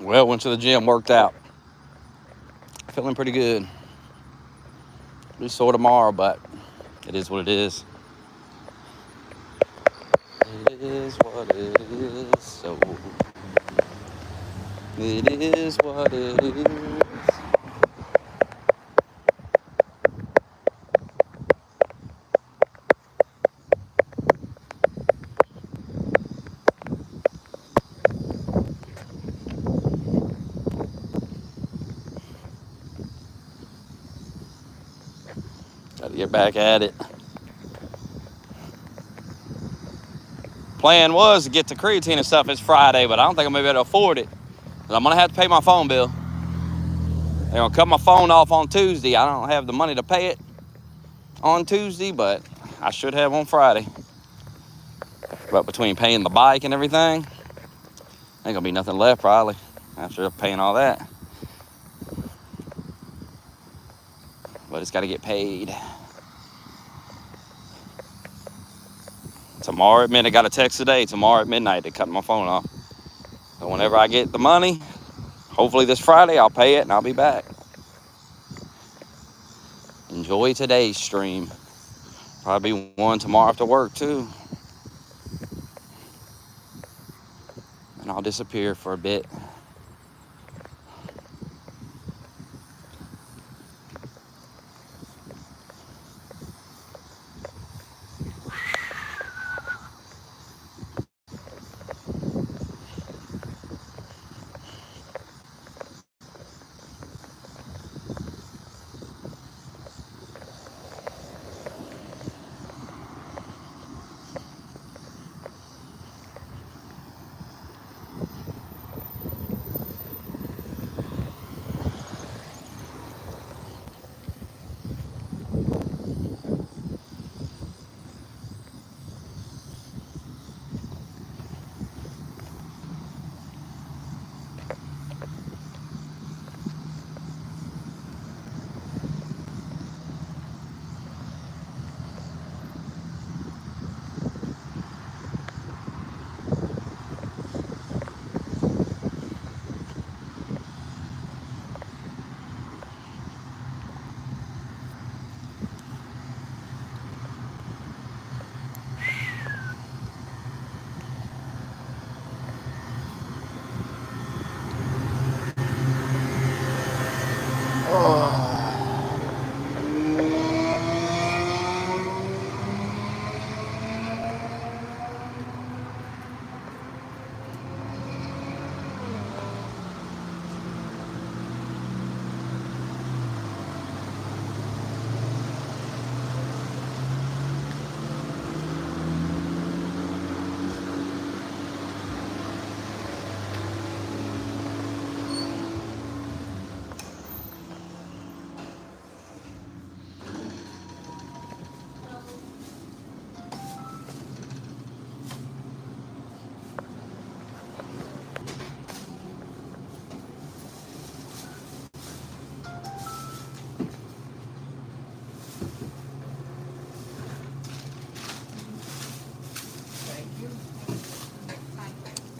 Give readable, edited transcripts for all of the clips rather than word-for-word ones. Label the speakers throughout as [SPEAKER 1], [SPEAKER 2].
[SPEAKER 1] Well, went to the gym, worked out. Feeling pretty good. Be sore tomorrow, but it is what it is. It is what it is. So it is what it is. Got to get back at it. Plan was to get the creatine and stuff this Friday, but I don't think I'm going to be able to afford it. I'm going to have to pay my phone bill. They're going to cut my phone off on Tuesday. I don't have the money to pay it on Tuesday, but I should have on Friday. But between paying the bike and everything, ain't going to be nothing left probably after paying all that. But it's got to get paid. Tomorrow at midnight, I got a text today. Tomorrow at midnight, they cut my phone off. So whenever I get the money, hopefully this Friday, I'll pay it and I'll be back. Enjoy today's stream. Probably one tomorrow after work too. And I'll disappear for a bit.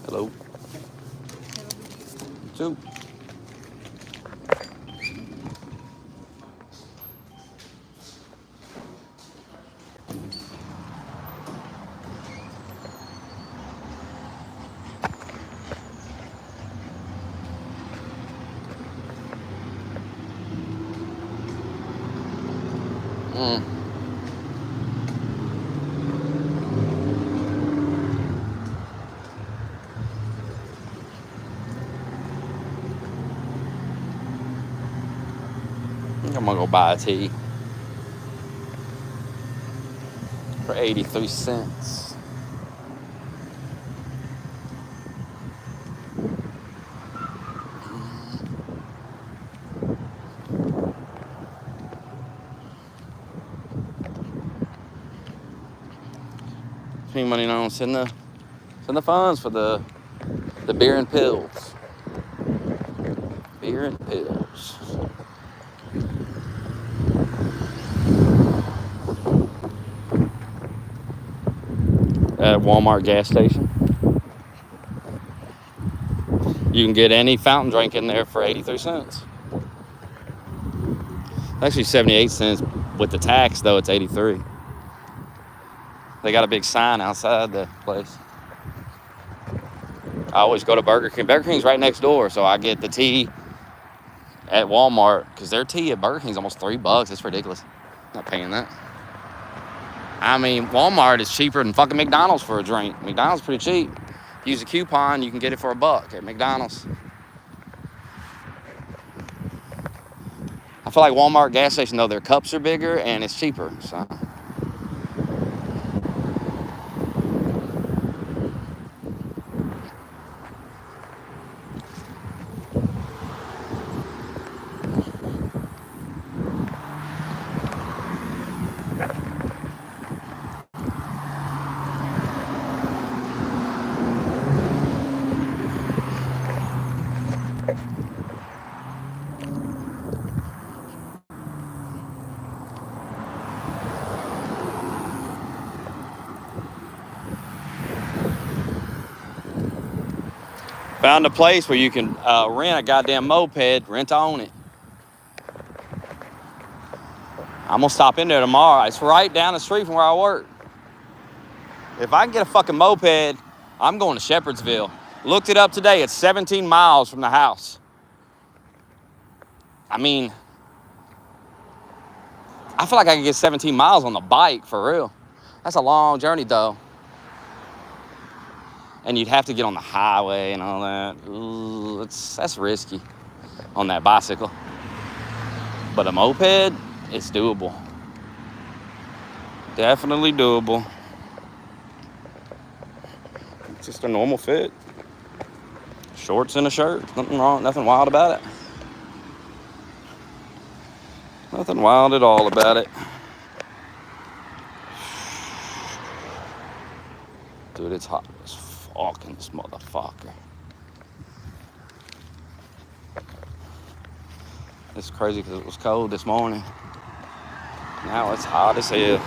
[SPEAKER 1] Hello. Two. I'm gonna go buy a tea for 83 cents. Any money now? Send the funds for the beer and pills. Beer and pills. At Walmart gas station. You can get any fountain drink in there for 83 cents. Actually 78 cents with the tax, though. It's 83. They got a big sign outside the place. I always go to Burger King. Burger King's right next door, so I get the tea at Walmart because their tea at Burger King's almost $3. It's ridiculous. Not paying that. I mean, Walmart is cheaper than fucking McDonald's for a drink. McDonald's pretty cheap. Use a coupon, you can get it for $1 at McDonald's. I feel like Walmart gas station, though, their cups are bigger and it's cheaper. So. Found a place where you can rent a goddamn moped, rent to own it. I'm gonna stop in there tomorrow. It's right down the street from where I work. If I can get a fucking moped, I'm going to Shepherdsville. Looked it up today. It's 17 miles from the house. I mean, I feel like I can get 17 miles on the bike, for real. That's a long journey, though. And you'd have to get on the highway and all that. Ooh, that's risky on that bicycle. But a moped, it's doable. Definitely doable. It's just a normal fit. Shorts and a shirt. Nothing wrong, nothing wild about it. Nothing wild at all about it. Dude, it's hot as fucking this motherfucker. It's crazy because it was cold this morning. Now it's hot as hell.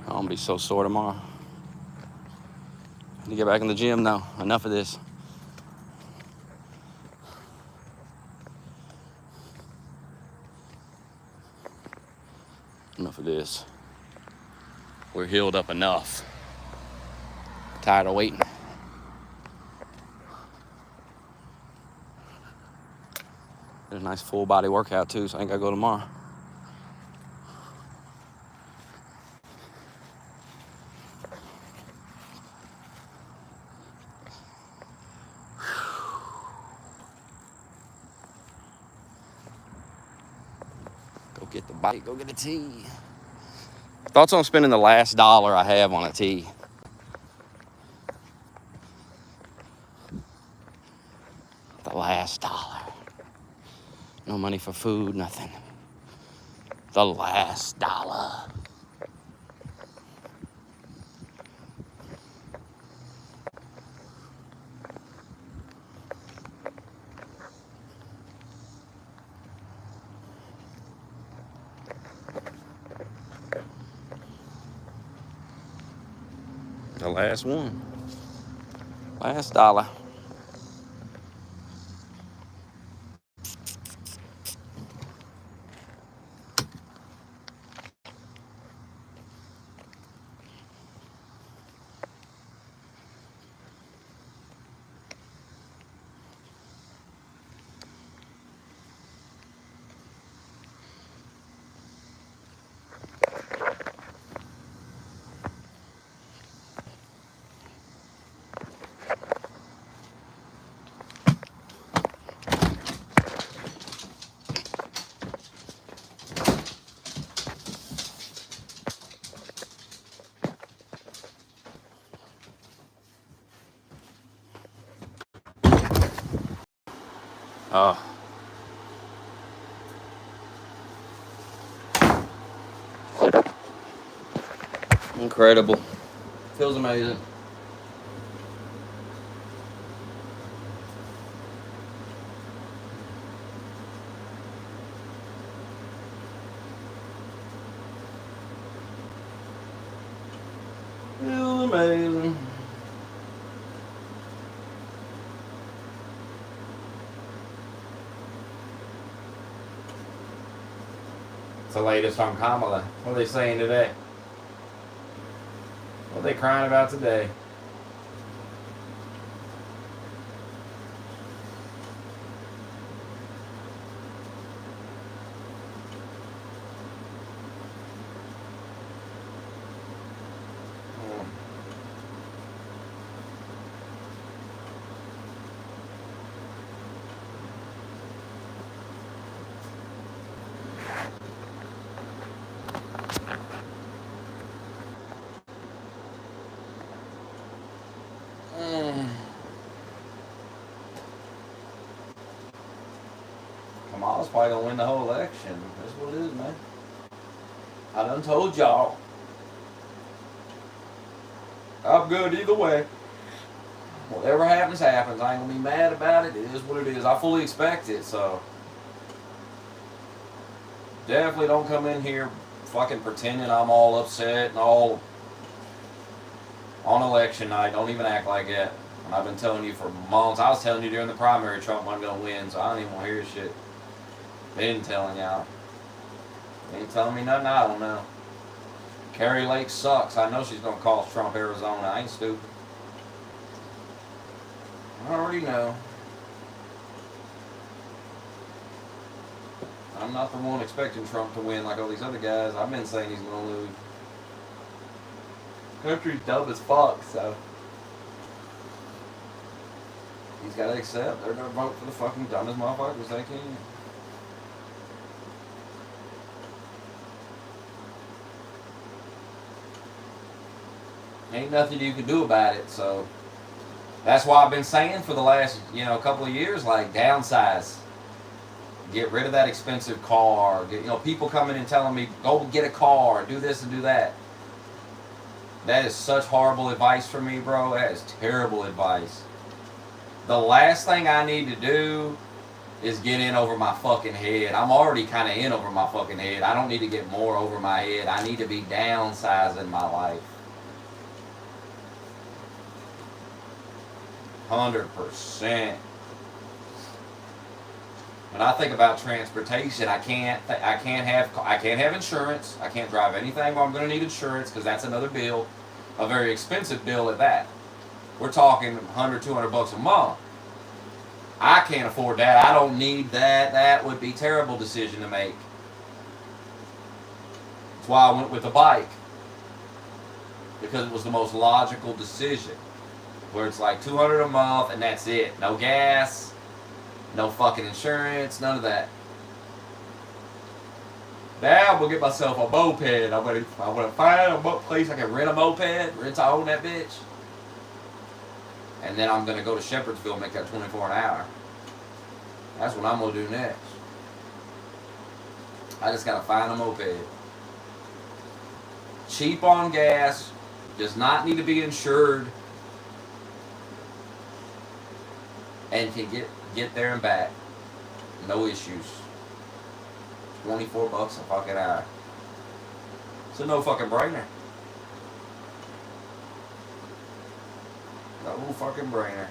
[SPEAKER 1] I'm gonna be so sore tomorrow. I need to get back in the gym now. Enough of this. Enough of this. We're healed up enough. Tired of waiting. Did a nice full body workout too, so I ain't gotta go tomorrow. Go get the bike, go get a tea. Thoughts on spending the last dollar I have on a tea? The last dollar. No money for food, nothing. The last dollar. The last one. Last dollar. Oh. Incredible. Feels amazing. Feels amazing. It's the latest on Kamala. What are they saying today? What are they crying about today? Kamala's probably gonna win the whole election. That's what it is, man. I done told y'all. I'm good either way. Whatever happens, happens. I ain't gonna be mad about it. It is what it is. I fully expect it, so definitely don't come in here fucking pretending I'm all upset and all on election night. Don't even act like that. And I've been telling you for months. I was telling you during the primary Trump wasn't gonna win, so I don't even want to hear shit. Been telling y'all. Ain't telling me nothing I don't know. Carrie Lake sucks. I know she's gonna cost Trump Arizona. I ain't stupid. I already know. I'm not the one expecting Trump to win like all these other guys. I've been saying he's gonna lose. Country's dumb as fuck, so he's gotta accept. They're gonna vote for the fucking dumbest motherfuckers they can. Ain't nothing you can do about it, so that's why I've been saying for the last, couple of years, like, downsize. Get rid of that expensive car. People coming and telling me, go get a car, do this and do that. That is such horrible advice for me, bro. That is terrible advice. The last thing I need to do is get in over my fucking head. I'm already kind of in over my fucking head. I don't need to get more over my head. I need to be downsizing my life. 100%. When I think about transportation, I can't have insurance. I can't drive anything while I'm going to need insurance because that's another bill, a very expensive bill at that. We're talking $100-200 a month. I can't afford that. I don't need that. That would be a terrible decision to make. That's why I went with the bike, because it was the most logical decision. Where it's like $200 a month and that's it. No gas, no fucking insurance, none of that. Now I'm gonna get myself a moped. I'm gonna find a place I can rent a moped, rent to own that bitch. And then I'm gonna go to Shepherdsville and make that 24 an hour. That's what I'm gonna do next. I just gotta find a moped. Cheap on gas, does not need to be insured. And can get there and back. No issues. 24 bucks a fucking hour. It's a no fucking brainer. No fucking brainer.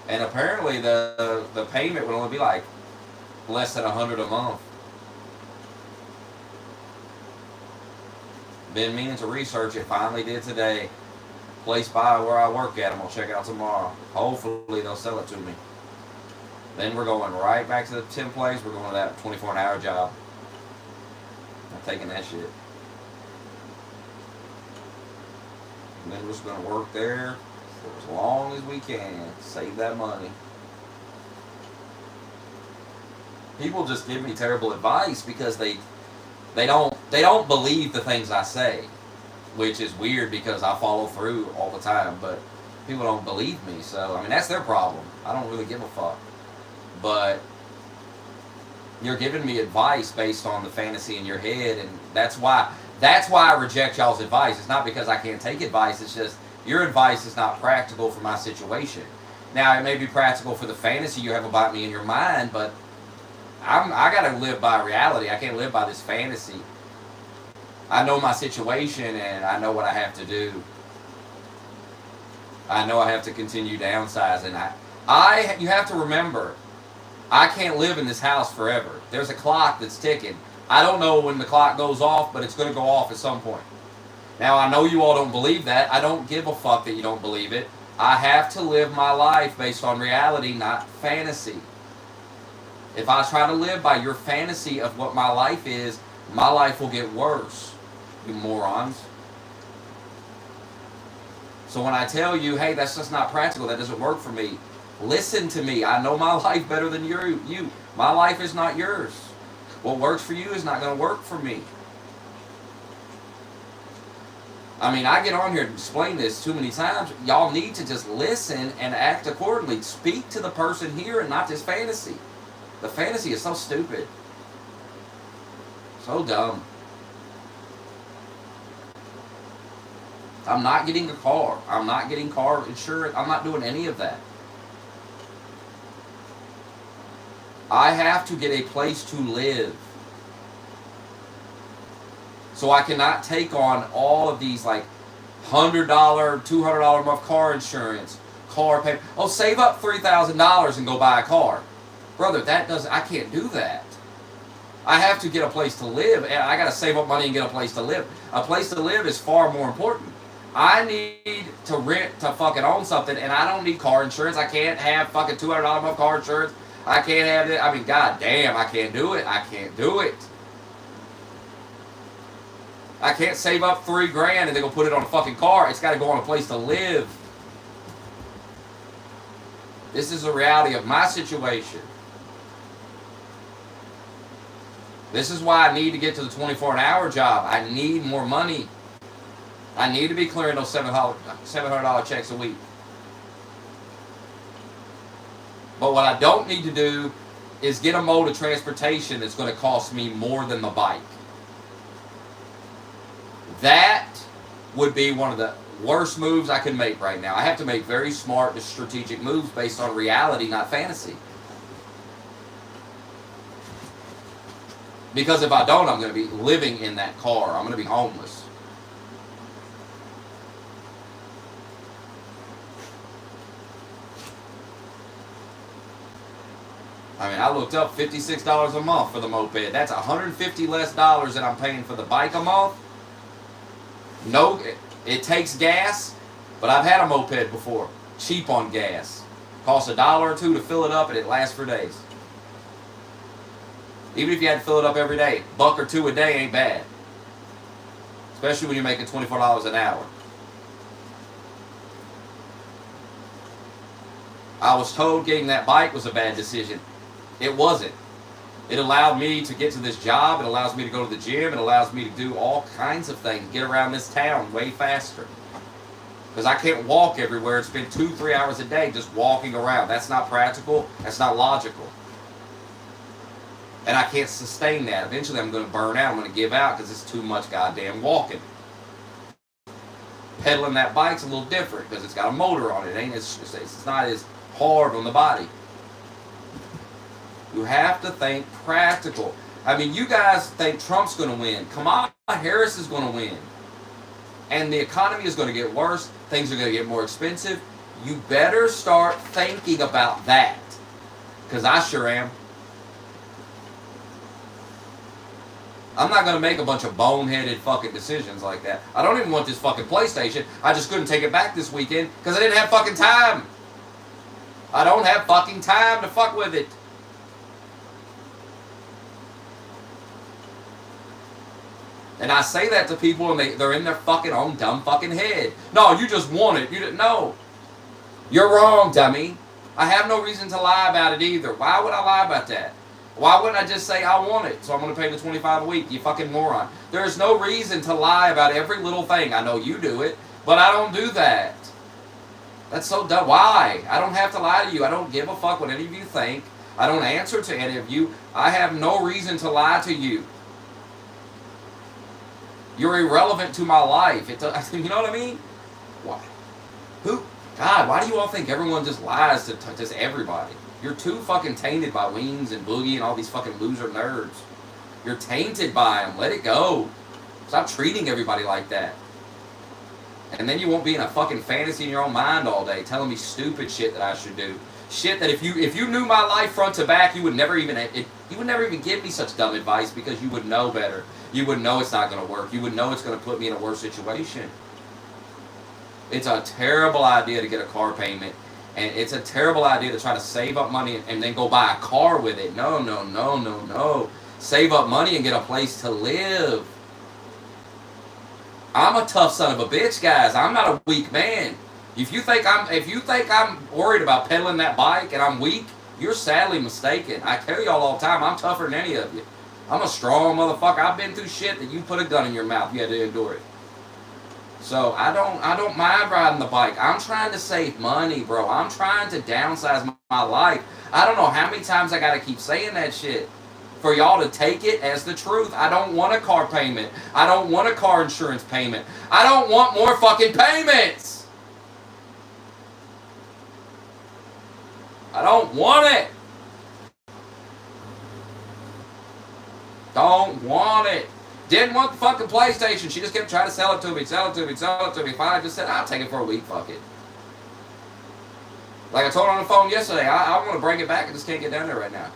[SPEAKER 1] And apparently the payment would only be like less than $100 a month. Been meaning to research it, finally did today. Place by where I work at, I'm going to check it out tomorrow. Hopefully they'll sell it to me. Then we're going right back to the temp place. We're going to that 24 an hour job. I'm taking that shit. And then we're just going to work there for as long as we can. Save that money. People just give me terrible advice because they don't believe the things I say. which is weird because I follow through all the time, but people don't believe me. So, I mean, that's their problem. I don't really give a fuck. But you're giving me advice based on the fantasy in your head, and that's why I reject y'all's advice. It's not because I can't take advice. It's just your advice is not practical for my situation. Now, it may be practical for the fantasy you have about me in your mind, but I gotta live by reality. I can't live by this fantasy. I know my situation, and I know what I have to do. I know I have to continue downsizing. You have to remember, I can't live in this house forever. There's a clock that's ticking. I don't know when the clock goes off, but it's going to go off at some point. Now, I know you all don't believe that. I don't give a fuck that you don't believe it. I have to live my life based on reality, not fantasy. If I try to live by your fantasy of what my life is, my life will get worse, you morons. So when I tell you, hey, that's just not practical, that doesn't work for me, listen to me. I know my life better than you. My life is not yours. What works for you is not going to work for me. I mean, I get on here and explain this too many times. Y'all need to just listen and act accordingly. Speak to the person here and not this fantasy. The fantasy is so stupid. So dumb. I'm not getting a car. I'm not getting car insurance. I'm not doing any of that. I have to get a place to live. So I cannot take on all of these like $100, $200 a month car insurance, car payment. Oh, save up $3,000 and go buy a car. Brother, I can't do that. I have to get a place to live, and I got to save up money and get a place to live. A place to live is far more important. I need to rent to fucking own something, and I don't need car insurance. I can't have fucking $200 a month car insurance. I can't have it. I mean, god damn, I can't do it. I can't do it. I can't save up $3,000 and then go put it on a fucking car. It's got to go on a place to live. This is the reality of my situation. This is why I need to get to the 24-hour job. I need more money. I need to be clearing those $700 checks a week. But what I don't need to do is get a mode of transportation that's going to cost me more than the bike. That would be one of the worst moves I can make right now. I have to make very smart, strategic moves based on reality, not fantasy. Because if I don't, I'm going to be living in that car. I'm going to be homeless. I mean, I looked up $56 a month for the moped. That's $150 less than I'm paying for the bike a month. No, it takes gas, but I've had a moped before. Cheap on gas. Costs $1 or $2 to fill it up, and it lasts for days. Even if you had to fill it up every day, $1 or $2 a day ain't bad. Especially when you're making $24 an hour. I was told getting that bike was a bad decision. It wasn't. It allowed me to get to this job. It allows me to go to the gym. It allows me to do all kinds of things. Get around this town way faster. Because I can't walk everywhere and spend 2-3 hours a day just walking around. That's not practical. That's not logical. And I can't sustain that. Eventually I'm going to burn out. I'm going to give out because it's too much goddamn walking. Pedaling that bike's a little different because it's got a motor on it. It's not as hard on the body. You have to think practical. I mean, you guys think Trump's going to win. Kamala Harris is going to win. And the economy is going to get worse. Things are going to get more expensive. You better start thinking about that. Because I sure am. I'm not going to make a bunch of boneheaded fucking decisions like that. I don't even want this fucking PlayStation. I just couldn't take it back this weekend because I didn't have fucking time. I don't have fucking time to fuck with it. And I say that to people and they're in their fucking own dumb fucking head. No, you just want it. You didn't know. You're wrong, dummy. I have no reason to lie about it either. Why would I lie about that? Why wouldn't I just say I want it, so I'm going to pay the $25 a week? You fucking moron. There's no reason to lie about every little thing. I know you do it, but I don't do that. That's so dumb. Why? I don't have to lie to you. I don't give a fuck what any of you think. I don't answer to any of you. I have no reason to lie to you. You're irrelevant to my life. You know what I mean? Why? God, why do you all think everyone just lies to just everybody? You're too fucking tainted by Wings and Boogie and all these fucking loser nerds. You're tainted by them. Let it go. Stop treating everybody like that. And then you won't be in a fucking fantasy in your own mind all day telling me stupid shit that I should do. Shit that if you knew my life front to back, you would never even give me such dumb advice because you would know better. You would know it's not going to work. You would know it's going to put me in a worse situation. It's a terrible idea to get a car payment. And it's a terrible idea to try to save up money and then go buy a car with it. No, no, no, no, no. Save up money and get a place to live. I'm a tough son of a bitch, guys. I'm not a weak man. If you think I'm worried about pedaling that bike and I'm weak, you're sadly mistaken. I tell y'all all the time, I'm tougher than any of you. I'm a strong motherfucker. I've been through shit that you put a gun in your mouth, you had to endure it. So I don't mind riding the bike. I'm trying to save money, bro. I'm trying to downsize my life. I don't know how many times I gotta keep saying that shit for y'all to take it as the truth. I don't want a car payment. I don't want a car insurance payment. I don't want more fucking payments. I don't want it. Don't want it. Didn't want the fucking PlayStation. She just kept trying to sell it to me, sell it to me, sell it to me. Finally, I just said, I'll take it for a week. Fuck it. Like I told her on the phone yesterday, I want to bring it back. I just can't get down there right now.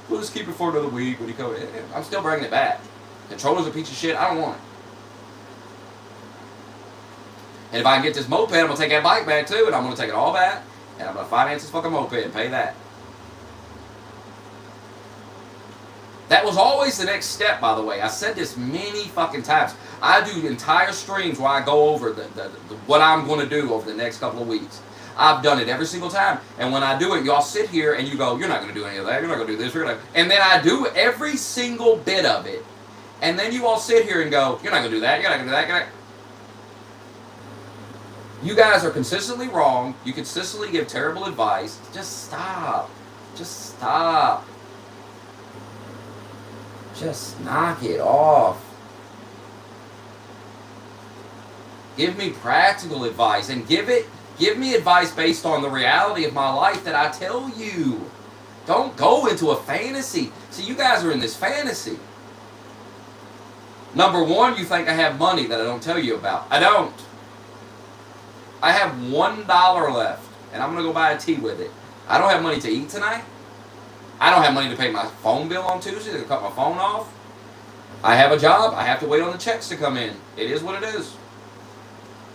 [SPEAKER 1] We'll just keep it for another week when you come in. I'm still bringing it back. Controller's a piece of shit. I don't want it. And if I can get this moped, I'm going to take that bike back too, and I'm going to take it all back, and I'm going to finance this fucking moped and pay that. That was always the next step, by the way. I said this many fucking times. I do entire streams where I go over what I'm going to do over the next couple of weeks. I've done it every single time. And when I do it, y'all sit here and you go, you're not going to do any of that. You're not going to do this. You're gonna... And then I do every single bit of it. And then you all sit here and go, you're not going to do that. You're not going to do that. You guys are consistently wrong. You consistently give terrible advice. Just stop. Just stop. Just knock it off. Give me practical advice and give me advice based on the reality of my life that I tell you. Don't go into a fantasy. See, you guys are in this fantasy. Number one, you think I have money that I don't tell you about. I don't. I have $1 left, and I'm going to go buy a tea with it. I don't have money to eat tonight. I don't have money to pay my phone bill on Tuesday to cut my phone off. I have a job. I have to wait on the checks to come in. It is what it is.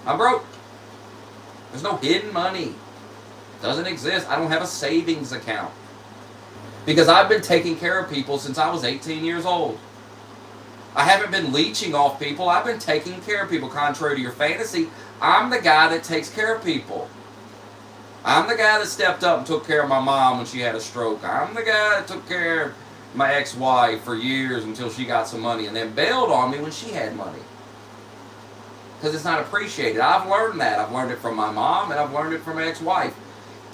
[SPEAKER 1] I'm broke. There's no hidden money. It doesn't exist. I don't have a savings account. Because I've been taking care of people since I was 18 years old. I haven't been leeching off people. I've been taking care of people. Contrary to your fantasy, I'm the guy that takes care of people. I'm the guy that stepped up and took care of my mom when she had a stroke. I'm the guy that took care of my ex-wife for years until she got some money and then bailed on me when she had money. Because it's not appreciated. I've learned that. I've learned it from my mom and I've learned it from my ex-wife.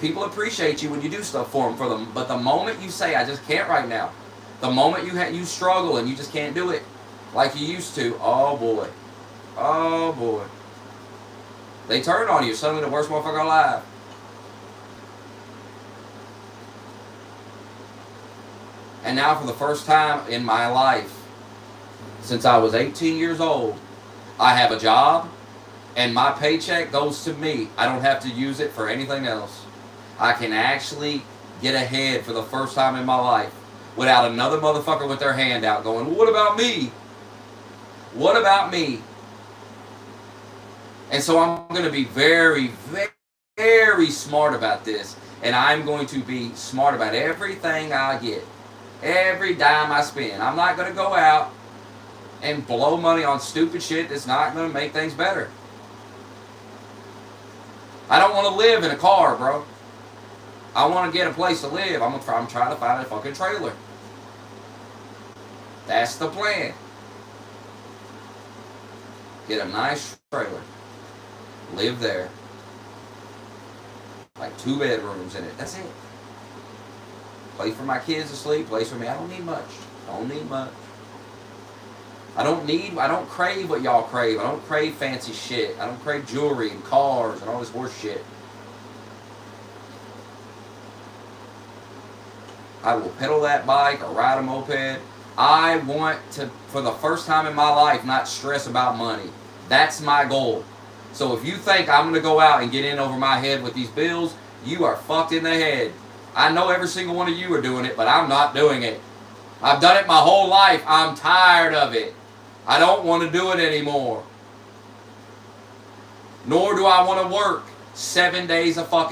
[SPEAKER 1] People appreciate you when you do stuff for them. But the moment you say, I just can't right now. The moment you struggle and you just can't do it like you used to, oh boy. Oh boy. They turn on you. Suddenly the worst motherfucker alive. And now for the first time in my life, since I was 18 years old, I have a job and my paycheck goes to me. I don't have to use it for anything else. I can actually get ahead for the first time in my life without another motherfucker with their hand out going, well, what about me? What about me? And so I'm going to be very, very, very smart about this. And I'm going to be smart about everything I get. Every dime I spend. I'm not going to go out and blow money on stupid shit that's not going to make things better. I don't want to live in a car, bro. I want to get a place to live. I'm trying to find a fucking trailer. That's the plan. Get a nice trailer. Live there. Like 2 bedrooms in it. That's it. Place for my kids to sleep. Place for me. I don't need much. Don't need much. I don't crave what y'all crave. I don't crave fancy shit. I don't crave jewelry and cars and all this horse shit. I will pedal that bike or ride a moped. I want to, for the first time in my life, not stress about money. That's my goal. So if you think I'm going to go out and get in over my head with these bills, you are fucked in the head. I know every single one of you are doing it, but I'm not doing it. I've done it my whole life. I'm tired of it. I don't want to do it anymore. Nor do I want to work 7 days a fucking